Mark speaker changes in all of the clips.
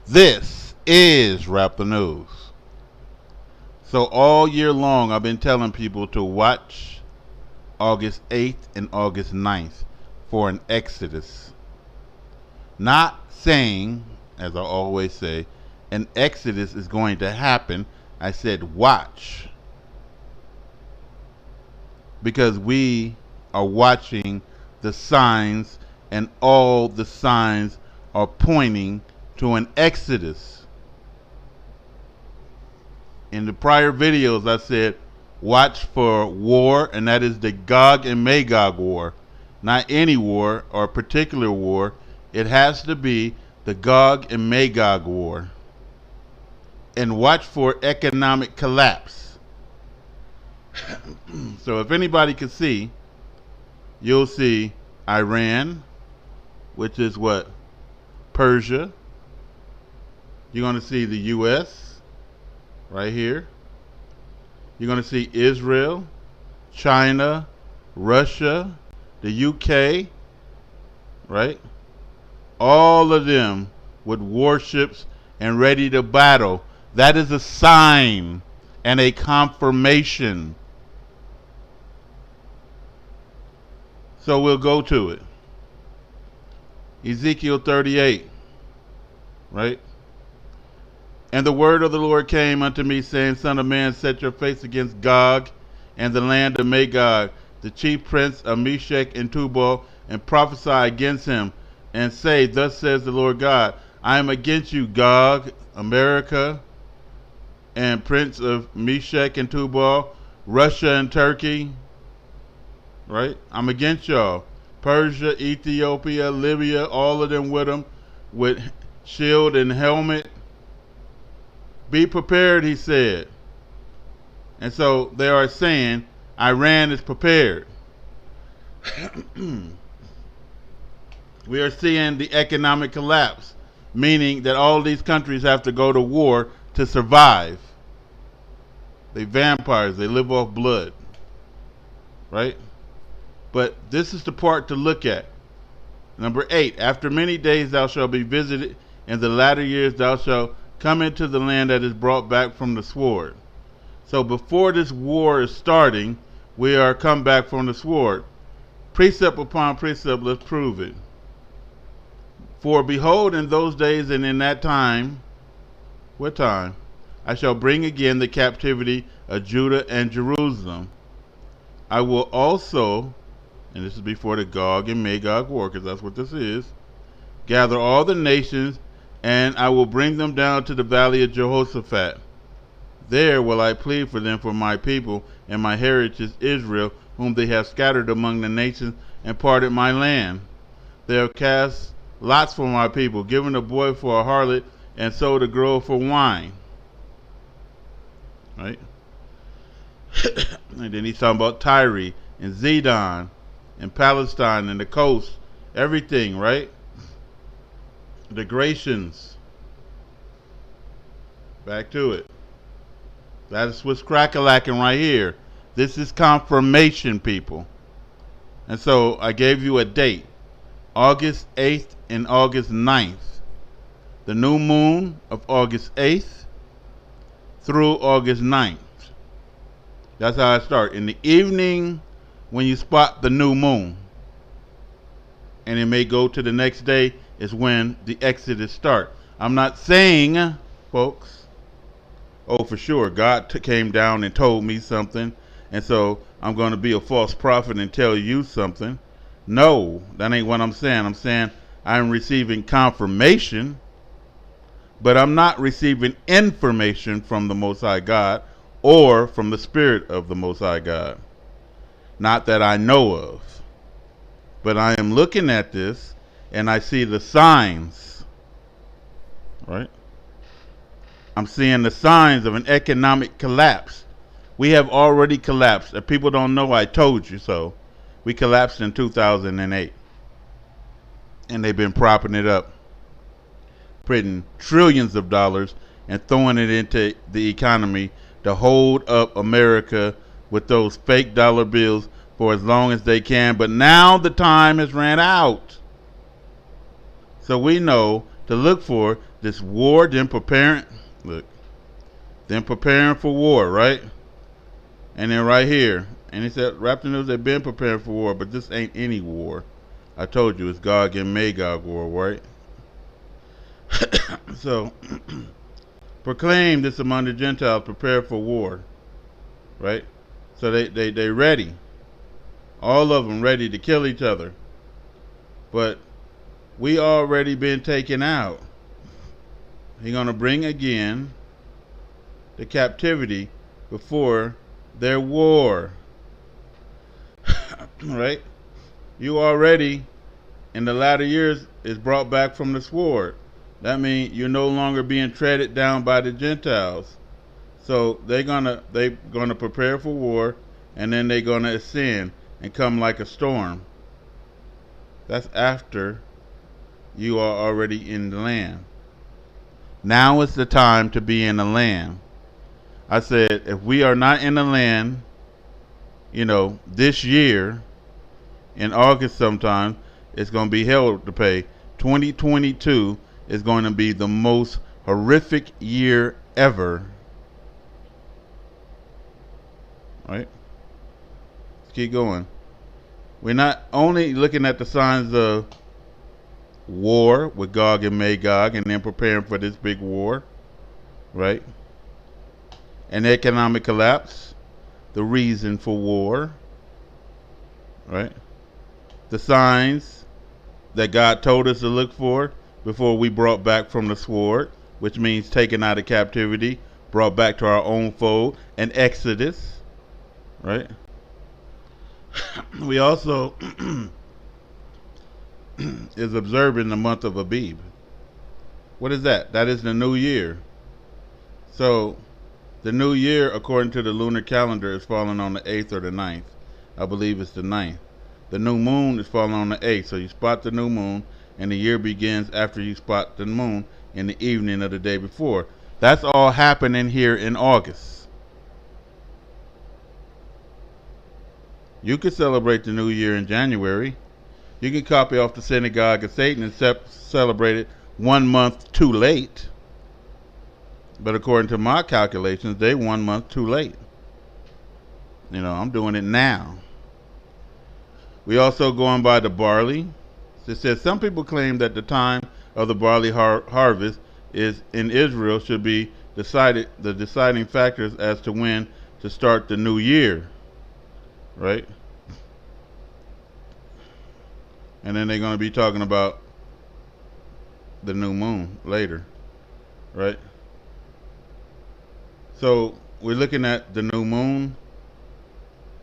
Speaker 1: This is Rap the News. So all year long I've been telling people to watch August 8th and August 9th for an exodus. Not saying, as I always say, an exodus is going to happen. I said watch. Because we are watching the signs, and all the signs are pointing to an exodus. In the prior videos I said watch for war, and that is the Gog and Magog war. Not any war or a particular war. It has to be the Gog and Magog war. And watch for economic collapse. So if anybody can see, you'll see Iran, which is what? Persia. You're going to see the U.S. right here. You're going to see Israel, China, Russia, the U.K., right? All of them with warships and ready to battle. That is a sign and a confirmation. So we'll go to it. Ezekiel 38, right? And the word of the Lord came unto me, saying, Son of man, set your face against Gog and the land of Magog, the chief prince of Meshech and Tubal, and prophesy against him, and say, Thus says the Lord God, I am against you, Gog, America, and prince of Meshech and Tubal, Russia and Turkey, right? I'm against y'all. Persia, Ethiopia, Libya, all of them with them, with shield and helmet. Be prepared, he said. And so they are saying Iran is prepared. We are seeing the economic collapse, meaning that all these countries have to go to war to survive. They vampires, they live off blood, right? But this is the part to look at. Number 8, after many days thou shalt be visited, in the latter years thou shalt come into the land that is brought back from the sword. So before this war is starting, we are come back from the sword. Precept upon precept, let's prove it. For behold, in those days and in that time, what time? I shall bring again the captivity of Judah and Jerusalem. I will also, and this is before the Gog and Magog war, because that's what this is, gather all the nations, and I will bring them down to the valley of Jehoshaphat. There will I plead for them for my people, and my heritage Israel, whom they have scattered among the nations, and parted my land. They have cast lots for my people, given a boy for a harlot, and sold a girl for wine. Right? And then he's talking about Tyre and Zidon and Palestine and the coast, everything, right? The Grecians. Back to it. That is what's crack-a-lacking right here. This is confirmation, people. And so I gave you a date. August 8th and August 9th. The new moon of August 8th through August 9th. That's how I start. In the evening, when you spot the new moon, and it may go to the next day, is when the exodus start. I'm not saying, folks, oh, for sure, God came down and told me something, and so I'm going to be a false prophet and tell you something. No, that ain't what I'm saying. I'm saying I'm receiving confirmation, but I'm not receiving information from the Most High God or from the Spirit of the Most High God. Not that I know of. But I am looking at this and I see the signs. Right? I'm seeing the signs of an economic collapse. We have already collapsed. If people don't know, I told you so. We collapsed in 2008. And they've been propping it up, printing trillions of dollars and throwing it into the economy to hold up America with those fake dollar bills for as long as they can. But now the time has ran out. So we know to look for this war, then preparing. Look, then preparing for war, right? And then right here, and he said, Raptor News, they've been preparing for war, but this ain't any war. I told you, it's Gog and Magog war, right? So, proclaim this among the Gentiles, prepare for war, right? So they ready. All of them ready to kill each other. But we already been taken out. He's going to bring again the captivity before their war. Right? You already, in the latter years, is brought back from the sword. That means you're no longer being treaded down by the Gentiles. So they're gonna prepare for war, and then they're gonna ascend and come like a storm. That's after you are already in the land. Now is the time to be in the land. I said, if we are not in the land, this year, in August sometime, it's going to be hell to pay. 2022 is going to be the most horrific year ever. Right? Let's keep going. We're not only looking at the signs of war with Gog and Magog and then preparing for this big war, right? And economic collapse, the reason for war, right? The signs that God told us to look for before we brought back from the sword, which means taken out of captivity, brought back to our own fold, and Exodus, right? We also is observing the month of Abib. What is that? That is the new year. So the new year, according to the lunar calendar, is falling on the 8th or the 9th. I believe it's the 9th. The new moon is falling on the 8th. So you spot the new moon, and the year begins after you spot the moon in the evening of the day before. That's all happening here in August. You could celebrate the new year in January. You can copy off the synagogue of Satan and celebrate it 1 month too late. But according to my calculations, they 1 month too late. I'm doing it now. We also going by the barley. It says some people claim that the time of the barley harvest is in Israel should be the deciding factors as to when to start the new year. Right? And then they're going to be talking about the new moon later. Right? So we're looking at the new moon,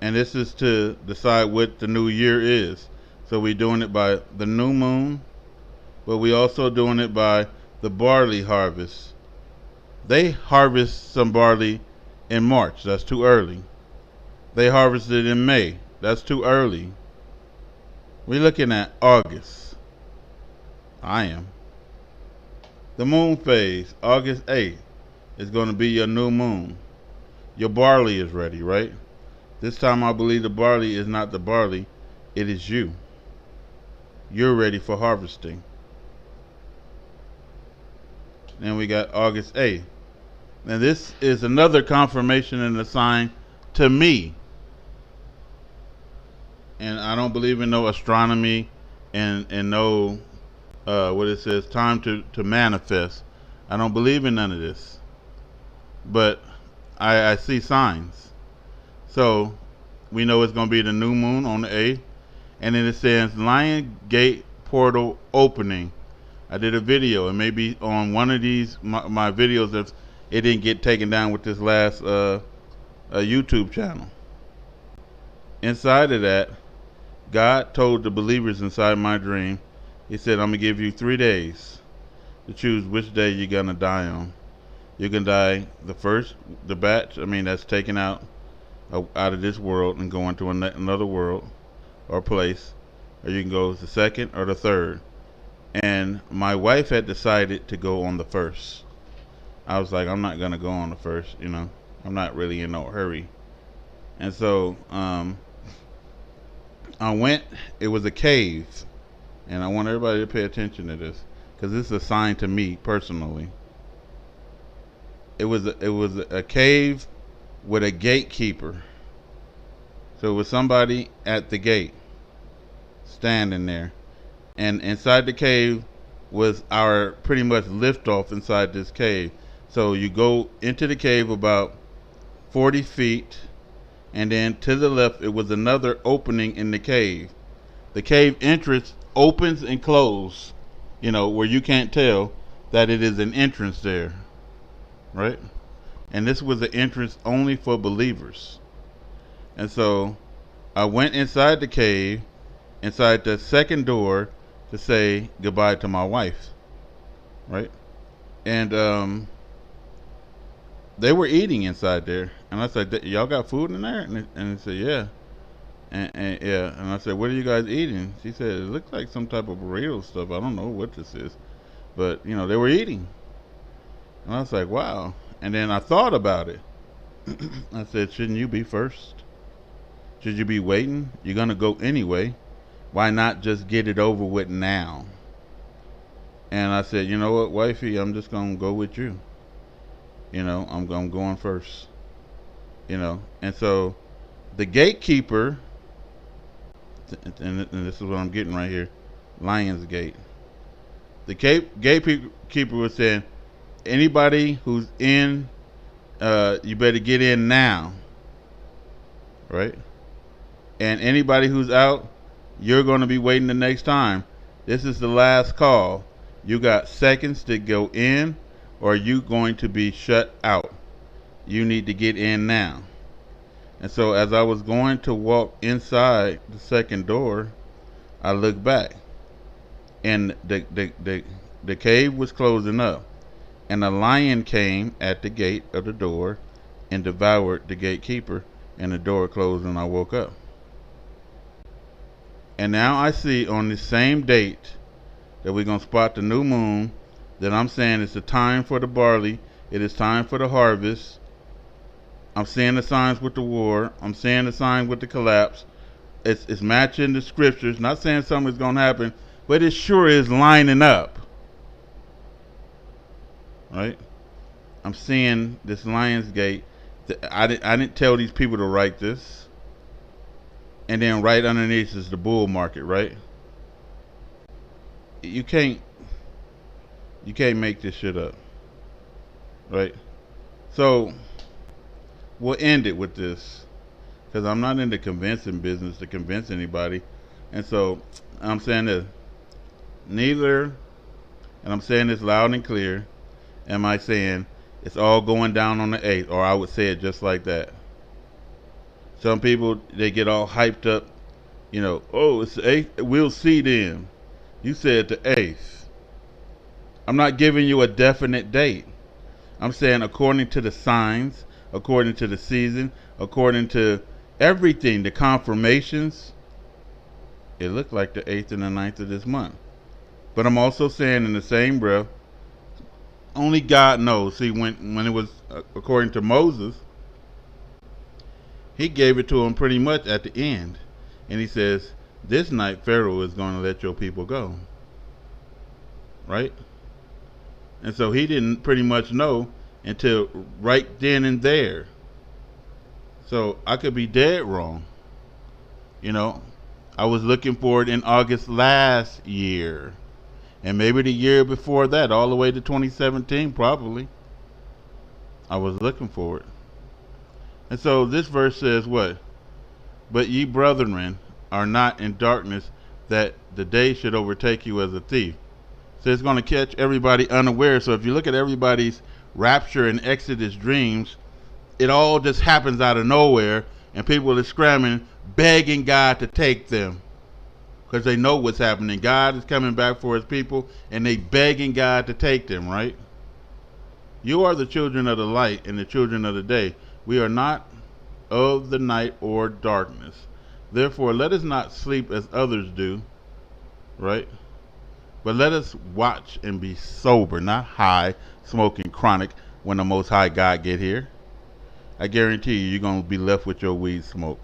Speaker 1: and this is to decide what the new year is. So we're doing it by the new moon, but we're also doing it by the barley harvest. They harvest some barley in March. That's too early. They harvested in May. That's too early. We're looking at August. I am. The moon phase, August 8th, is going to be your new moon. Your barley is ready, right? This time I believe the barley is not the barley. It is you. You're ready for harvesting. Then we got August 8th. And this is another confirmation and a sign to me. And I don't believe in no astronomy and no, what it says, time to manifest. I don't believe in none of this. But I see signs. So we know it's going to be the new moon on the 8th. And then it says Lion Gate Portal Opening. I did a video. It may be on one of these, my videos, if it didn't get taken down with this last YouTube channel. Inside of that, God told the believers inside my dream, He said, I'm going to give you 3 days to choose which day you're going to die on. You can die the batch, that's taken out of this world and go into another world or place, or you can go the second or the third. And my wife had decided to go on the first. I was like, I'm not going to go on the first, I'm not really in no hurry. And so I went. It was a cave, and I want everybody to pay attention to this. because this is assigned to me personally. It was a cave with a gatekeeper. So it was somebody at the gate standing there, and inside the cave was our pretty much liftoff inside this cave. So you go into the cave about 40 feet, and then to the left it was another opening in the cave. The cave entrance opens and closes, where you can't tell that it is an entrance there, right? And this was an entrance only for believers. And so I went inside the cave, inside the second door, to say goodbye to my wife, right? And they were eating inside there, and I said, "Y'all got food in there?" And they said, "Yeah." And yeah, and I said, "What are you guys eating?" She said, "It looks like some type of burrito stuff. I don't know what this is," but they were eating, and I was like, "Wow." And then I thought about it. I said, "Shouldn't you be first? Should you be waiting? You're gonna go anyway. Why not just get it over with now?" And I said, "You know what, wifey? I'm just gonna go with you. I'm going first. And so the gatekeeper, and this is what I'm getting right here, Lion's Gate. The gatekeeper was saying, anybody who's in, you better get in now, right? And anybody who's out, you're going to be waiting the next time. This is the last call. You got seconds to go in, or you going to be shut out. You need to get in now." And so as I was going to walk inside the second door, I looked back, and the cave was closing up, and a lion came at the gate of the door and devoured the gatekeeper, and the door closed, and I woke up. And now I see on the same date that we're going to spot the new moon, that I'm saying it's the time for the barley, it is time for the harvest. I'm seeing the signs with the war. I'm seeing the signs with the collapse. It's matching the scriptures. Not saying something's going to happen, but it sure is lining up. Right? I'm seeing this Lion's Gate. I didn't tell these people to write this. And then right underneath is the bull market, right? You can't make this shit up. Right? So we'll end it with this, because I'm not in the convincing business to convince anybody. And so I'm saying this, neither, and I'm saying this loud and clear, am I saying it's all going down on the 8th, or I would say it just like that. Some people, they get all hyped up, oh, it's the 8th, we'll see then. You said the 8th. I'm not giving you a definite date. I'm saying according to the signs, according to the season, according to everything, the confirmations, it looked like the 8th and the 9th of this month. But I'm also saying in the same breath, only God knows. See, when it was according to Moses, he gave it to him pretty much at the end. And he says, this night Pharaoh is going to let your people go. Right? And so he didn't pretty much know until right then and there. So I could be dead wrong. I was looking for it in August last year, and maybe the year before that, all the way to 2017 probably. I was looking for it. And so this verse says what? But ye brethren are not in darkness, that the day should overtake you as a thief. So it's going to catch everybody unaware. So if you look at everybody's rapture and Exodus dreams, it all just happens out of nowhere, and people are scrambling, begging God to take them, because they know what's happening. God is coming back for his people, and they begging God to take them, right? You are the children of the light and the children of the day. We are not of the night or darkness. Therefore, let us not sleep as others do, right? But let us watch and be sober, not high, smoking chronic when the Most High God get here. I guarantee you're going to be left with your weed smoke.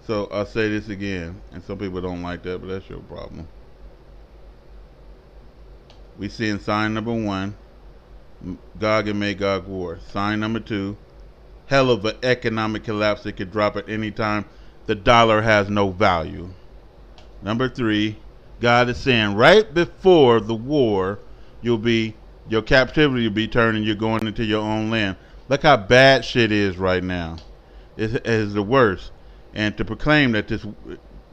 Speaker 1: So I'll say this again, and some people don't like that, but that's your problem. we see in sign number 1, Gog and Magog war. Sign number 2, hell of an economic collapse. It could drop at any time. The dollar has no value. Number 3, God is saying right before the war, your captivity will be turned and you're going into your own land. Look how bad shit is right now. It is the worst. And to proclaim that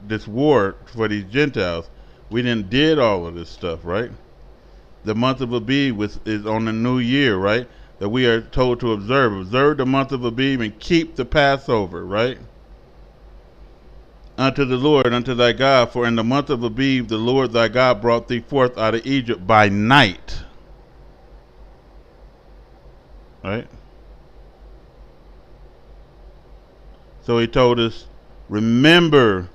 Speaker 1: this war for these Gentiles, we did all of this stuff, right? The month of Abib is on the new year, right? That we are told to observe. Observe the month of Abib and keep the Passover, right? Unto the Lord, unto thy God, for in the month of Abib the Lord thy God brought thee forth out of Egypt by night. Right? So he told us, remember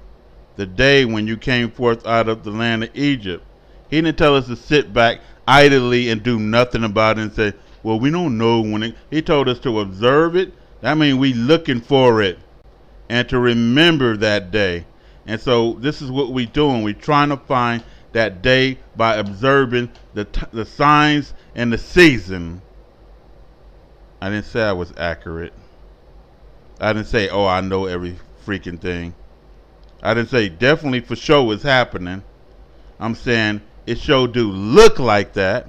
Speaker 1: the day when you came forth out of the land of Egypt. He didn't tell us to sit back idly and do nothing about it and say, well, we don't know when it. He told us to observe it. That means we looking for it and to remember that day. And so this is what we doing. We trying to find that day by observing the signs and the season. I didn't say I was accurate. I didn't say, oh, I know every freaking thing. I didn't say definitely for sure it's happening. I'm saying it sure do look like that,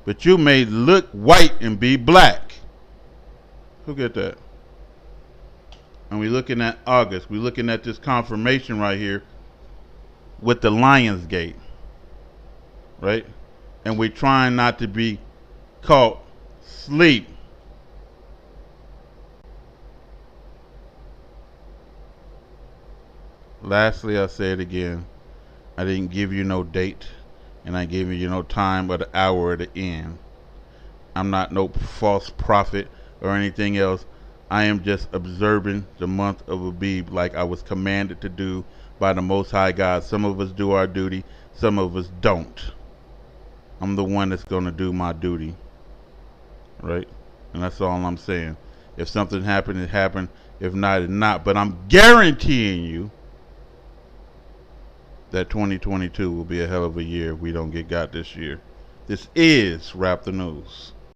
Speaker 1: but you may look white and be black. Who get that? And we're looking at August. We're looking at this confirmation right here with the Lion's Gate, right? And we're trying not to be caught sleep. Lastly, I'll say it again. I didn't give you no date, and I gave you no time or the hour or the end. I'm not no false prophet or anything else. I am just observing the month of Abib like I was commanded to do by the Most High God. Some of us do our duty, some of us don't. I'm the one that's going to do my duty, right? And that's all I'm saying. If something happened, it happened. If not, it not. But I'm guaranteeing you that 2022 will be a hell of a year if we don't get got this year. This is Rap the News.